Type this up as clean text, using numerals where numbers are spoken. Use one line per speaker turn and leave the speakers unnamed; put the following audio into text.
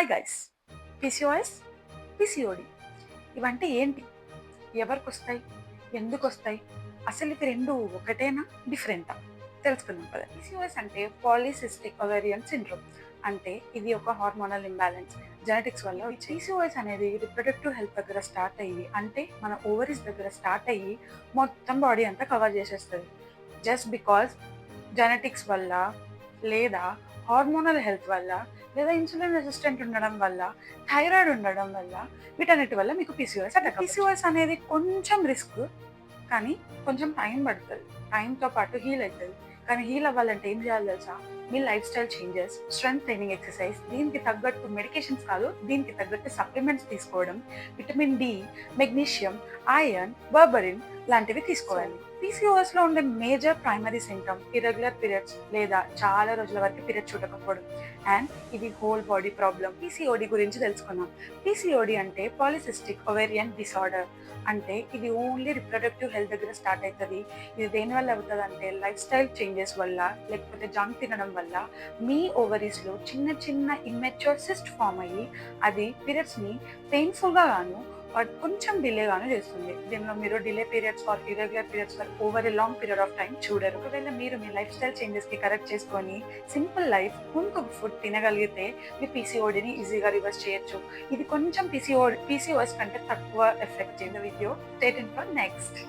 Hi guys, PCOS, PCOD ఇవంటే ఏంటి? ఎవరికి వస్తాయి? ఎందుకు వస్తాయి? అసలు ఇవి రెండు ఒకటేనా, డిఫరెంటా? తెలుసుకుందాం కదా. పిసిఓఎస్ అంటే పాలిసిస్టిక్ ఒవేరియన్ సిండ్రోమ్. అంటే ఇది ఒక హార్మోనల్ ఇంబ్యాలెన్స్, జెనెటిక్స్ వల్ల వచ్చే. పిసిఓఎస్ అనేది రిప్రొడక్టివ్ హెల్త్ దగ్గర స్టార్ట్ అయ్యి, అంటే మన ఓవరీస్ దగ్గర స్టార్ట్ అయ్యి మొత్తం బాడీ అంతా కవర్ చేసేస్తుంది. జస్ట్ బికాస్ జెనెటిక్స్ వల్ల, లేదా హార్మోనల్ హెల్త్ వల్ల, లేదా ఇన్సులిన్ రెసిస్టెంట్ ఉండడం వల్ల, థైరాయిడ్ ఉండడం వల్ల, వీటన్నిటి వల్ల మీకు పిసిఓఎస్ అటాక్. పిసిఓఎస్ అనేది కొంచెం రిస్క్, కానీ కొంచెం టైం పడుతుంది. టైంతో పాటు హీల్ అవుతుంది. కానీ హీల్ అవ్వాలంటే ఏం చేయాలి తెలుసా? మీ life style changes, strength training exercise, దీనికి తగ్గట్టు మెడికేషన్స్ కాదు, దీనికి తగ్గట్టు సప్లిమెంట్స్ తీసుకోవడం, vitamin D, magnesium, iron, berberine లాంటివి తీసుకోవాలి. PCOS లో ఉండే major primary symptom irregular periods, లేదా చాలా రోజుల వరకు పీరియడ్ చూడకపోవడం. అండ్ ఇది హోల్ బాడీ ప్రాబ్లం. PCOD గురించి తెలుసుకుందాం. PCOD అంటే పాలిసిస్టిక్ ఒవేరియన్ డిసార్డర్. అంటే ఇది ఓన్లీ రిప్రొడక్టివ్ హెల్త్ దగ్గర స్టార్ట్ అవుతుంది. ఇది దేని వల్ల అవుతుంది అంటే లైఫ్ స్టైల్ చేంజెస్ వల్ల, లేకపోతే జంక్ తినడం వల్ల మీ ఓవరీస్లో చిన్న చిన్న ఇమ్మెచ్యూర్ సిస్ట్ ఫామ్ అయ్యి అది పీరియడ్స్ని పెయిన్ఫుల్గా గాను కొంచెం డిలే గాను చేస్తుంది. దీనిలో మీరు delay periods or irregular periods for over a long period of time చూడరు. ఒకవేళ మీరు మీ లైఫ్ స్టైల్ చేంజెస్కి కరెక్ట్ చేసుకొని simple life, home cook food తినగలిగితే మీ PCODని ఈజీగా రివర్స్ చేయొచ్చు. ఇది కొంచెం PCOS కంటే తక్కువ ఎఫెక్ట్ చేసిన video. Stay tuned for next.